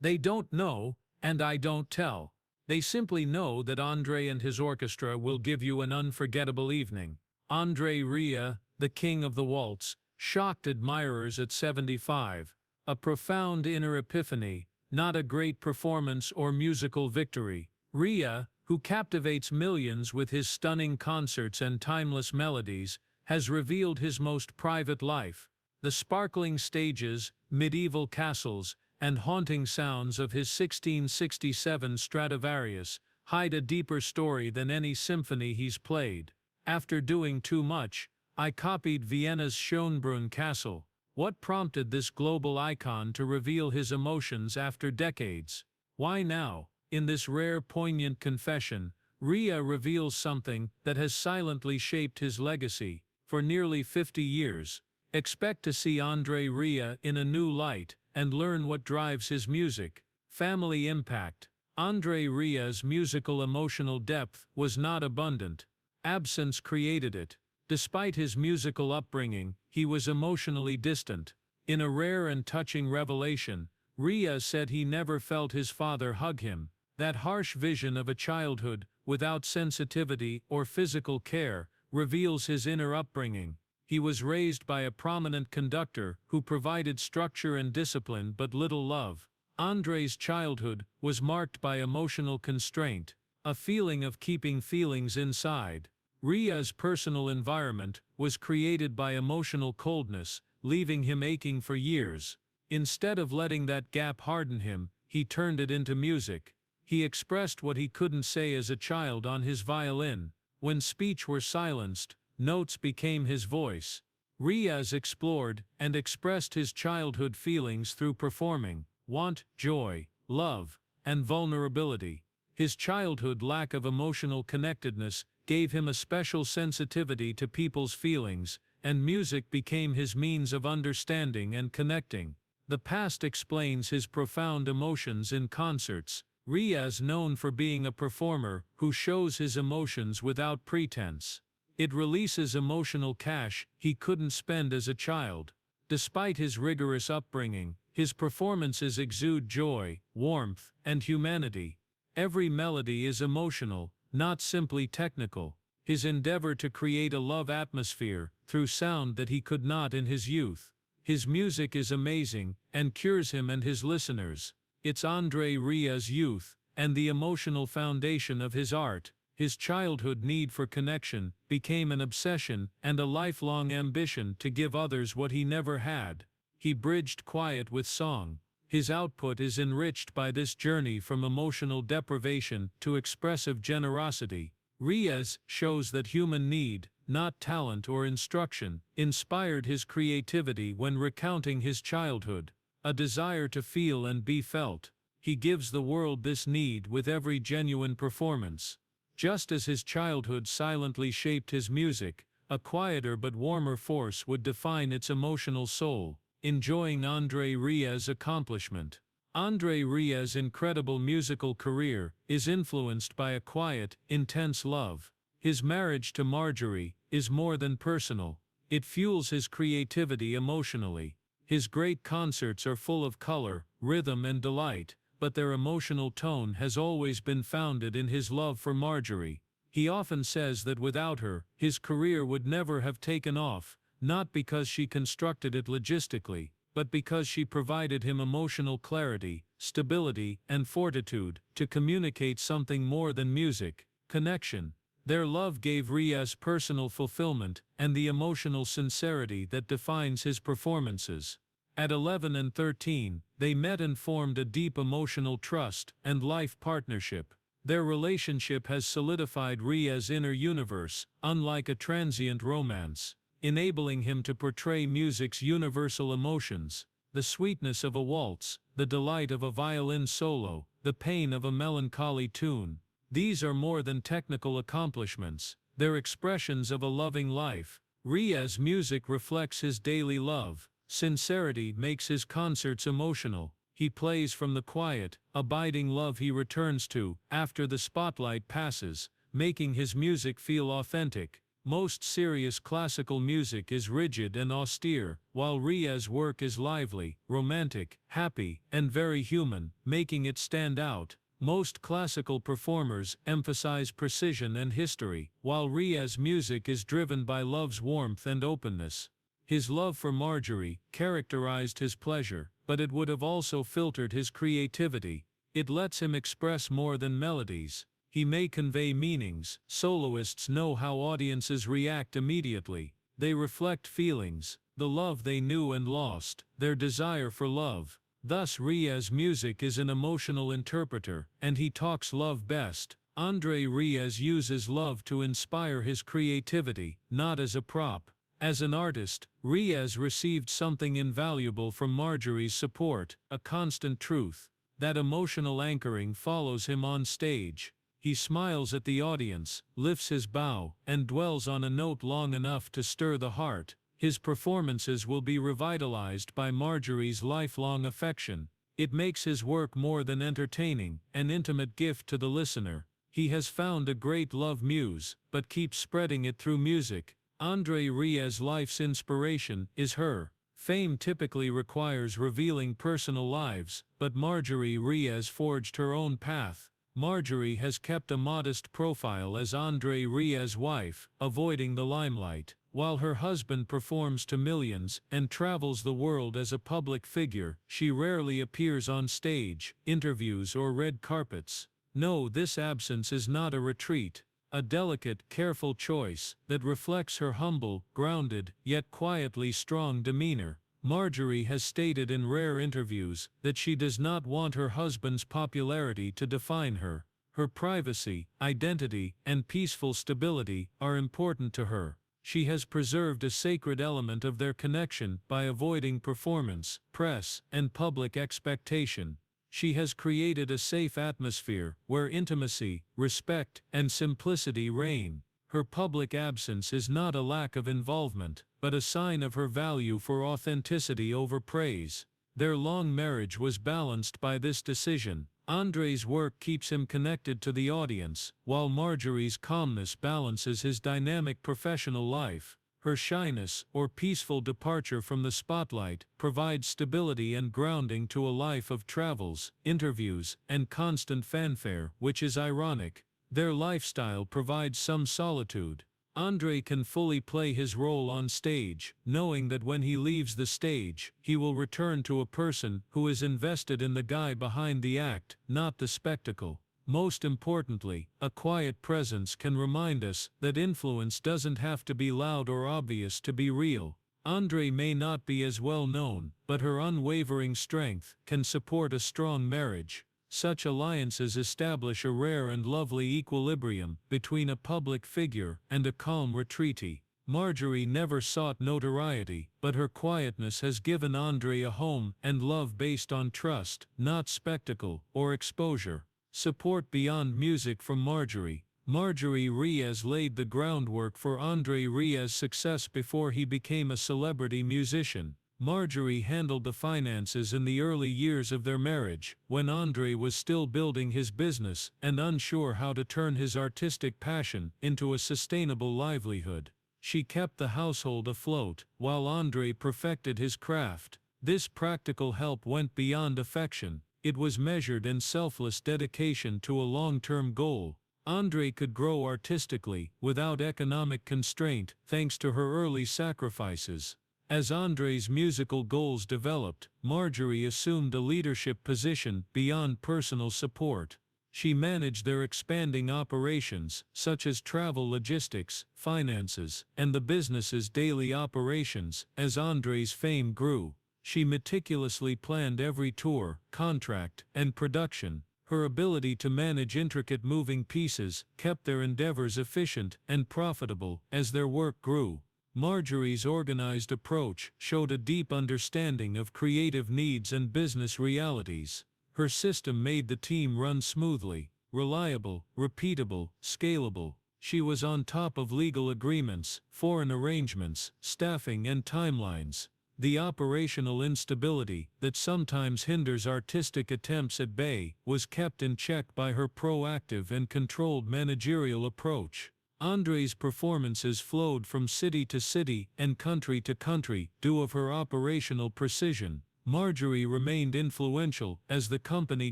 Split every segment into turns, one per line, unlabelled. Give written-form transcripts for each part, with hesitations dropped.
They don't know, and I don't tell. They simply know that André and his orchestra will give you an unforgettable evening. André Rieu, the king of the waltz, shocked admirers at 75. A profound inner epiphany, not a great performance or musical victory. Rieu, who captivates millions with his stunning concerts and timeless melodies, has revealed his most private life. The sparkling stages, medieval castles, and haunting sounds of his 1667 Stradivarius hide a deeper story than any symphony he's played. After doing too much, I copied Vienna's Schönbrunn Castle. What prompted this global icon to reveal his emotions after decades? Why now? In this rare poignant confession, Rieu reveals something that has silently shaped his legacy for nearly 50 years. Expect to see André Rieu in a new light and learn what drives his music. Family impact. André Rieu's musical emotional depth was not abundant. Absence created it. Despite his musical upbringing, he was emotionally distant. In a rare and touching revelation, Rieu said he never felt his father hug him. That harsh vision of a childhood without sensitivity or physical care reveals his inner upbringing. He was raised by a prominent conductor who provided structure and discipline but little love. André's childhood was marked by emotional constraint, a feeling of keeping feelings inside. Rieu's personal environment was created by emotional coldness, leaving him aching for years. Instead of letting that gap harden him, he turned it into music. He expressed what he couldn't say as a child on his violin. When speech were silenced, notes became his voice. Rieu explored and expressed his childhood feelings through performing: want, joy, love, and vulnerability. His childhood lack of emotional connectedness gave him a special sensitivity to people's feelings, and music became his means of understanding and connecting. The past explains his profound emotions in concerts. Rieu is known for being a performer who shows his emotions without pretense. It releases emotional cash he couldn't spend as a child. Despite his rigorous upbringing, his performances exude joy, warmth, and humanity. Every melody is emotional, not simply technical. His endeavor to create a love atmosphere through sound that he could not in his youth. His music is amazing and cures him and his listeners. It's André Rieu's youth and the emotional foundation of his art. His childhood need for connection became an obsession and a lifelong ambition to give others what he never had. He bridged quiet with song. His output is enriched by this journey from emotional deprivation to expressive generosity. Rieu shows that human need, not talent or instruction, inspired his creativity when recounting his childhood. A desire to feel and be felt. He gives the world this need with every genuine performance. Just as his childhood silently shaped his music, a quieter but warmer force would define its emotional soul. Enjoying André Rieu's accomplishment. André Rieu's incredible musical career is influenced by a quiet, intense love. His marriage to Marjorie is more than personal. It fuels his creativity emotionally. His great concerts are full of color, rhythm, and delight, but their emotional tone has always been founded in his love for Marjorie. He often says that without her, his career would never have taken off, not because she constructed it logistically, but because she provided him emotional clarity, stability, and fortitude to communicate something more than music: connection. Their love gave Rieu's personal fulfillment and the emotional sincerity that defines his performances. At 11 and 13, they met and formed a deep emotional trust and life partnership. Their relationship has solidified Rieu's inner universe, unlike a transient romance, enabling him to portray music's universal emotions: the sweetness of a waltz, the delight of a violin solo, the pain of a melancholy tune. These are more than technical accomplishments, they're expressions of a loving life. Rieu's music reflects his daily love. Sincerity makes his concerts emotional. He plays from the quiet, abiding love he returns to after the spotlight passes, making his music feel authentic. Most serious classical music is rigid and austere, while Rieu's work is lively, romantic, happy, and very human, making it stand out. Most classical performers emphasize precision and history, while Rieu's music is driven by love's warmth and openness. His love for Marjorie characterized his pleasure, but it would have also filtered his creativity. It lets him express more than melodies. He may convey meanings. Soloists know how audiences react immediately. They reflect feelings, the love they knew and lost, their desire for love. Thus Rieu's music is an emotional interpreter, and he talks love best. André Rieu uses love to inspire his creativity, not as a prop. As an artist, Rieu received something invaluable from Marjorie's support, a constant truth. That emotional anchoring follows him on stage. He smiles at the audience, lifts his bow, and dwells on a note long enough to stir the heart. His performances will be revitalized by Marjorie's lifelong affection. It makes his work more than entertaining, an intimate gift to the listener. He has found a great love muse, but keeps spreading it through music. André Rieu's life's inspiration is her. Fame typically requires revealing personal lives, but Marjorie Rieu forged her own path. Marjorie has kept a modest profile as André Rieu's wife, avoiding the limelight. While her husband performs to millions and travels the world as a public figure, she rarely appears on stage, interviews or red carpets. No, this absence is not a retreat. A delicate, careful choice that reflects her humble, grounded, yet quietly strong demeanor. Marjorie has stated in rare interviews that she does not want her husband's popularity to define her. Her privacy, identity, and peaceful stability are important to her. She has preserved a sacred element of their connection by avoiding performance, press, and public expectation. She has created a safe atmosphere where intimacy, respect, and simplicity reign. Her public absence is not a lack of involvement, but a sign of her value for authenticity over praise. Their long marriage was balanced by this decision. André's work keeps him connected to the audience, while Marjorie's calmness balances his dynamic professional life. Her shyness, or peaceful departure from the spotlight, provides stability and grounding to a life of travels, interviews, and constant fanfare, which is ironic. Their lifestyle provides some solitude. André can fully play his role on stage, knowing that when he leaves the stage, he will return to a person who is invested in the guy behind the act, not the spectacle. Most importantly, a quiet presence can remind us that influence doesn't have to be loud or obvious to be real. André may not be as well known, but her unwavering strength can support a strong marriage. Such alliances establish a rare and lovely equilibrium between a public figure and a calm retreatee. Marjorie never sought notoriety, but her quietness has given André a home and love based on trust, not spectacle or exposure. Support beyond music from Marjorie. Marjorie Rieu laid the groundwork for André Rieu's success before he became a celebrity musician. Marjorie handled the finances in the early years of their marriage, when André was still building his business and unsure how to turn his artistic passion into a sustainable livelihood. She kept the household afloat, while André perfected his craft. This practical help went beyond affection. It was measured in selfless dedication to a long-term goal. André could grow artistically, without economic constraint, thanks to her early sacrifices. As André's musical goals developed, Marjorie assumed a leadership position beyond personal support. She managed their expanding operations, such as travel logistics, finances, and the business's daily operations. As André's fame grew, she meticulously planned every tour, contract, and production. Her ability to manage intricate moving pieces kept their endeavors efficient and profitable as their work grew. Marjorie's organized approach showed a deep understanding of creative needs and business realities. Her system made the team run smoothly, reliable, repeatable, scalable. She was on top of legal agreements, foreign arrangements, staffing, and timelines. The operational instability that sometimes hinders artistic attempts at bay was kept in check by her proactive and controlled managerial approach. André's performances flowed from city to city and country to country due of her operational precision. Marjorie remained influential as the company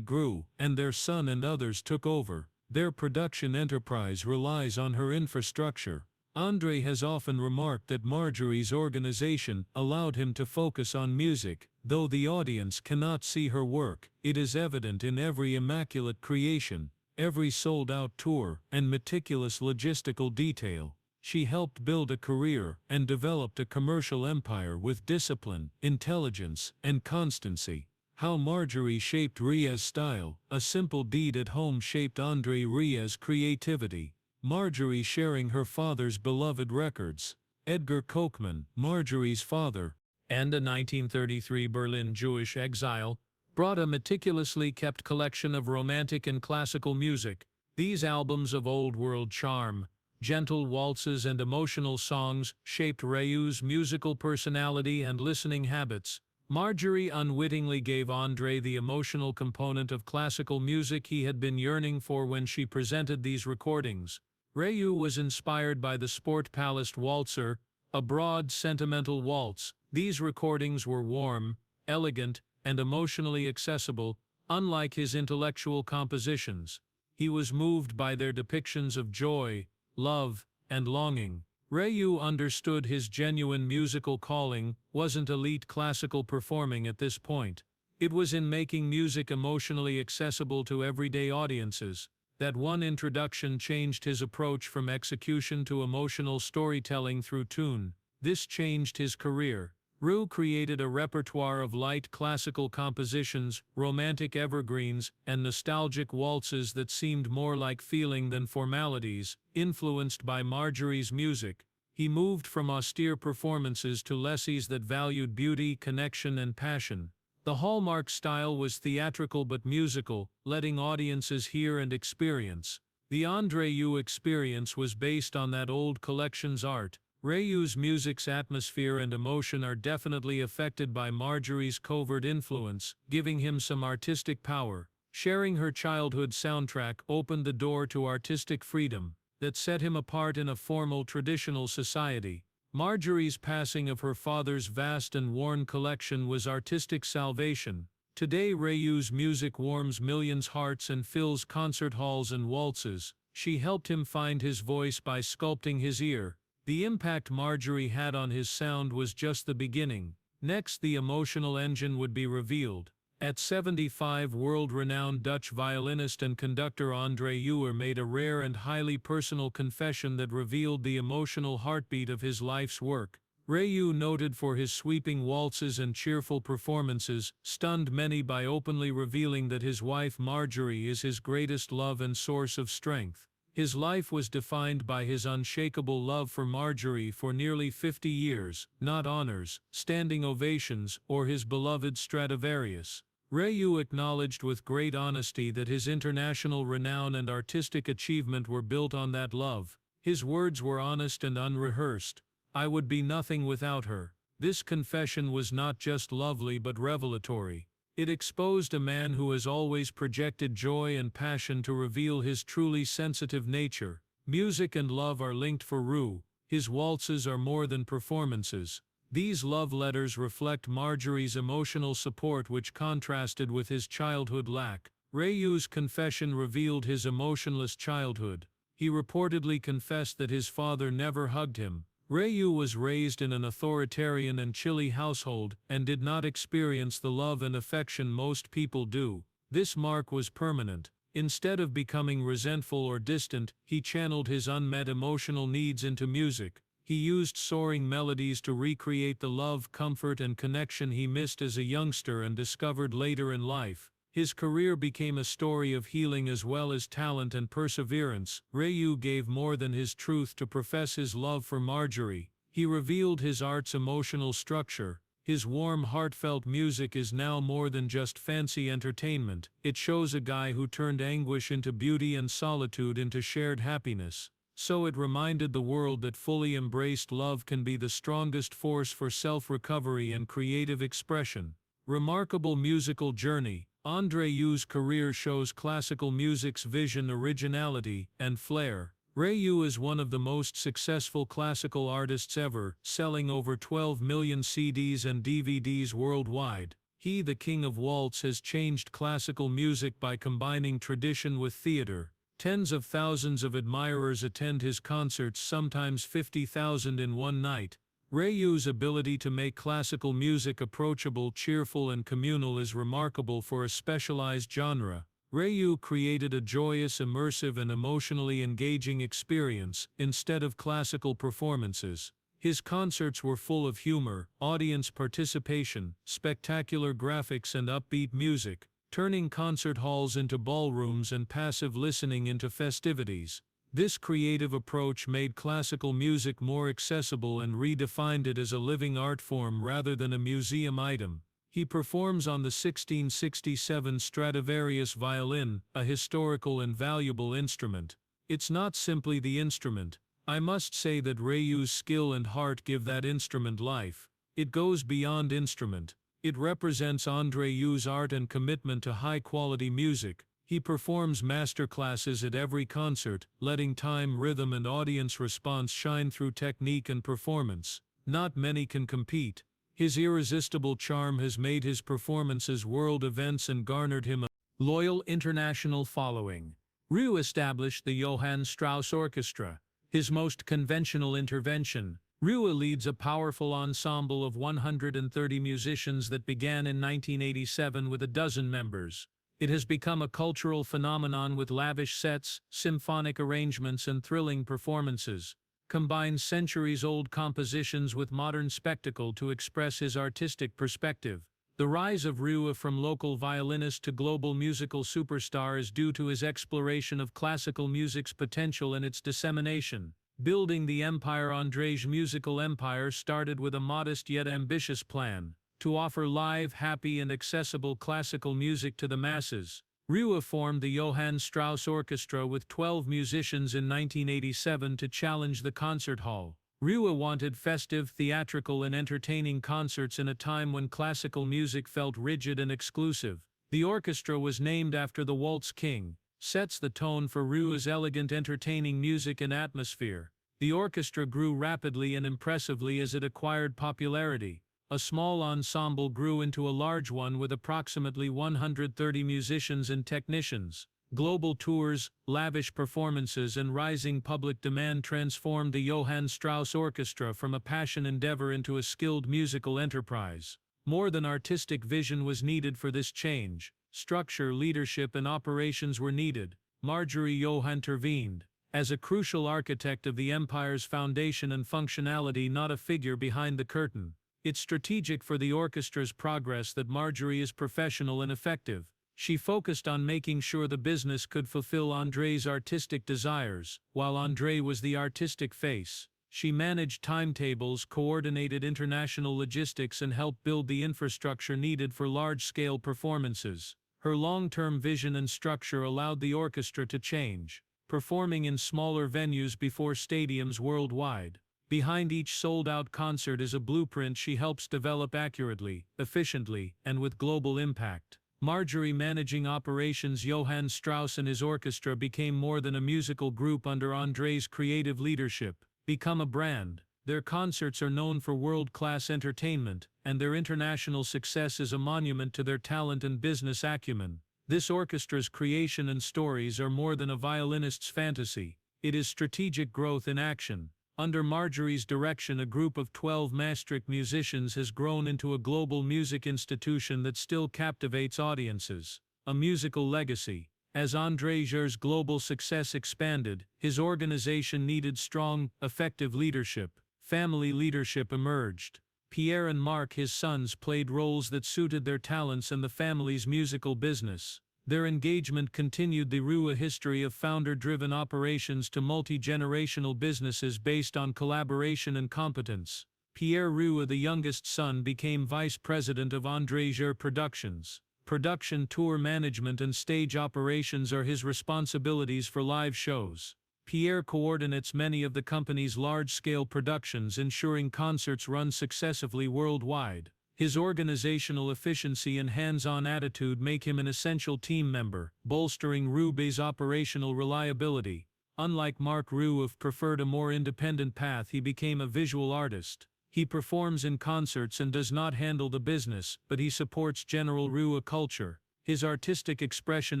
grew and their son and others took over. Their production enterprise relies on her infrastructure. André has often remarked that Marjorie's organization allowed him to focus on music. Though the audience cannot see her work, it is evident in every immaculate creation, every sold-out tour, and meticulous logistical detail. She helped build a career and developed a commercial empire with discipline, intelligence, and constancy. How Marjorie shaped Rieu's style. A simple deed at home shaped André Rieu's creativity. Marjorie sharing her father's beloved records. Edgar Kochman, Marjorie's father, and a 1933 Berlin Jewish exile, brought a meticulously kept collection of romantic and classical music. These albums of old-world charm, gentle waltzes and emotional songs shaped Rieu's musical personality and listening habits. Marjorie unwittingly gave André the emotional component of classical music he had been yearning for when she presented these recordings. Rieu was inspired by the Sport Palace Waltzer, a broad, sentimental waltz. These recordings were warm, elegant, and emotionally accessible, unlike his intellectual compositions. He was moved by their depictions of joy, love, and longing. Rieu understood his genuine musical calling wasn't elite classical performing at this point. It was in making music emotionally accessible to everyday audiences. That one introduction changed his approach from execution to emotional storytelling through tune. This changed his career. Rieu created a repertoire of light classical compositions, romantic evergreens, and nostalgic waltzes that seemed more like feeling than formalities. Influenced by Marjorie's music, he moved from austere performances to lessons that valued beauty, connection, and passion. The hallmark style was theatrical but musical, letting audiences hear and experience. The André Rieu experience was based on that old collection's art. Rieu's music's atmosphere and emotion are definitely affected by Marjorie's covert influence, giving him some artistic power. Sharing her childhood soundtrack opened the door to artistic freedom that set him apart in a formal traditional society. Marjorie's passing of her father's vast and worn collection was artistic salvation. Today Rieu's music warms millions' hearts and fills concert halls and waltzes. She helped him find his voice by sculpting his ear. The impact Marjorie had on his sound was just the beginning. Next, the emotional engine would be revealed. At 75, world-renowned Dutch violinist and conductor André Rieu made a rare and highly personal confession that revealed the emotional heartbeat of his life's work. Rieu, noted for his sweeping waltzes and cheerful performances, stunned many by openly revealing that his wife Marjorie is his greatest love and source of strength. His life was defined by his unshakable love for Marjorie for nearly 50 years, not honors, standing ovations, or his beloved Stradivarius. Rieu acknowledged with great honesty that his international renown and artistic achievement were built on that love. His words were honest and unrehearsed. "I would be nothing without her." This confession was not just lovely but revelatory. It exposed a man who has always projected joy and passion to reveal his truly sensitive nature. Music and love are linked for Rieu. His waltzes are more than performances. These love letters reflect Marjorie's emotional support, which contrasted with his childhood lack. Rieu's confession revealed his emotionless childhood. He reportedly confessed that his father never hugged him. Rieu was raised in an authoritarian and chilly household and did not experience the love and affection most people do. This mark was permanent. Instead of becoming resentful or distant, he channeled his unmet emotional needs into music. He used soaring melodies to recreate the love, comfort, and connection he missed as a youngster and discovered later in life. His career became a story of healing as well as talent and perseverance. Rieu gave more than his truth to profess his love for Marjorie. He revealed his art's emotional structure. His warm, heartfelt music is now more than just fancy entertainment. It shows a guy who turned anguish into beauty and solitude into shared happiness. So it reminded the world that fully embraced love can be the strongest force for self-recovery and creative expression. Remarkable musical journey. André Rieu's career shows classical music's vision, originality, and flair. Rieu is one of the most successful classical artists ever, selling over 12 million CDs and DVDs worldwide. He, the king of waltz, has changed classical music by combining tradition with theater. Tens of thousands of admirers attend his concerts, sometimes 50,000 in one night. Rieu's ability to make classical music approachable, cheerful, and communal is remarkable for a specialized genre. Rieu created a joyous, immersive, and emotionally engaging experience instead of classical performances. His concerts were full of humor, audience participation, spectacular graphics, and upbeat music, turning concert halls into ballrooms and passive listening into festivities. This creative approach made classical music more accessible and redefined it as a living art form rather than a museum item. He performs on the 1667 Stradivarius violin, a historical and valuable instrument. It's not simply the instrument. I must say that Rieu's skill and heart give that instrument life. It goes beyond instrument. It represents André Rieu's art and commitment to high-quality music. He performs masterclasses at every concert, letting time, rhythm, and audience response shine through technique and performance. Not many can compete. His irresistible charm has made his performances world events and garnered him a loyal international following. Rieu established the Johann Strauss Orchestra, his most conventional intervention. Rieu leads a powerful ensemble of 130 musicians that began in 1987 with a dozen members. It has become a cultural phenomenon with lavish sets, symphonic arrangements, and thrilling performances. Combines centuries-old compositions with modern spectacle to express his artistic perspective. The rise of Rieu from local violinist to global musical superstar is due to his exploration of classical music's potential and its dissemination. Building the empire. André's musical empire started with a modest yet ambitious plan to offer live, happy, and accessible classical music to the masses. Rieu formed the Johann Strauss Orchestra with 12 musicians in 1987 to challenge the concert hall. Rieu wanted festive, theatrical, and entertaining concerts in a time when classical music felt rigid and exclusive. The orchestra was named after the Waltz King, sets the tone for Rieu's elegant, entertaining music and atmosphere. The orchestra grew rapidly and impressively as it acquired popularity. A small ensemble grew into a large one with approximately 130 musicians and technicians. Global tours, lavish performances, and rising public demand transformed the Johann Strauss Orchestra from a passion endeavor into a skilled musical enterprise. More than artistic vision was needed for this change. Structure, leadership, and operations were needed. André Rieu intervened as a crucial architect of the empire's foundation and functionality, not a figure behind the curtain. It's strategic for the orchestra's progress that Marjorie is professional and effective. She focused on making sure the business could fulfill André's artistic desires, while André was the artistic face. She managed timetables, coordinated international logistics, and helped build the infrastructure needed for large-scale performances. Her long-term vision and structure allowed the orchestra to change, performing in smaller venues before stadiums worldwide. Behind each sold-out concert is a blueprint she helps develop accurately, efficiently, and with global impact. Marjorie managing operations. Johann Strauss and his orchestra became more than a musical group under André's creative leadership, become a brand. Their concerts are known for world-class entertainment, and their international success is a monument to their talent and business acumen. This orchestra's creation and stories are more than a violinist's fantasy. It is strategic growth in action. Under Marjorie's direction, a group of 12 majestic musicians has grown into a global music institution that still captivates audiences. A musical legacy. As André Rieu's global success expanded, his organization needed strong, effective leadership. Family leadership emerged. Pierre and Marc, his sons, played roles that suited their talents and the family's musical business. Their engagement continued the Rieu history of founder-driven operations to multi-generational businesses based on collaboration and competence. Pierre Rieu, the youngest son, became vice president of André Rieu Productions. Production, tour management, and stage operations are his responsibilities for live shows. Pierre coordinates many of the company's large-scale productions, ensuring concerts run successfully worldwide. His organizational efficiency and hands-on attitude make him an essential team member, bolstering Rieu's operational reliability. Unlike Marc Rieu, who preferred a more independent path, he became a visual artist. He performs in concerts and does not handle the business, but he supports general Rieu culture. His artistic expression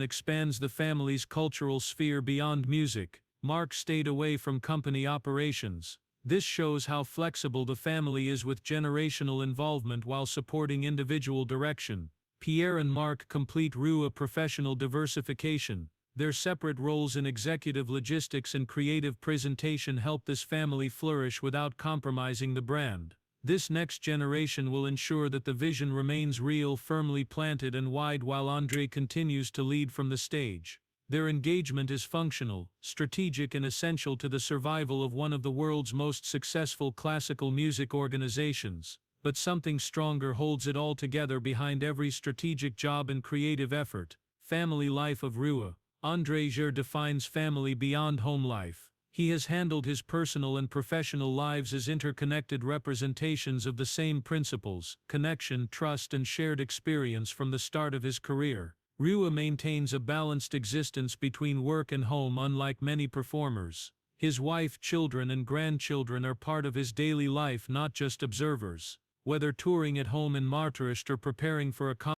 expands the family's cultural sphere beyond music. Marc stayed away from company operations. This shows how flexible the family is with generational involvement while supporting individual direction. Pierre and Marc complete Rieu professional diversification. Their separate roles in executive logistics and creative presentation help this family flourish without compromising the brand. This next generation will ensure that the vision remains real, firmly planted and wide, while André continues to lead from the stage. Their engagement is functional, strategic and essential to the survival of one of the world's most successful classical music organizations. But something stronger holds it all together behind every strategic job and creative effort. Family life of Rieu. André Rieu defines family beyond home life. He has handled his personal and professional lives as interconnected representations of the same principles: connection, trust, and shared experience from the start of his career. Rieu maintains a balanced existence between work and home, unlike many performers. His wife, children, and grandchildren are part of his daily life, not just observers. Whether touring at home in Maastricht or preparing for a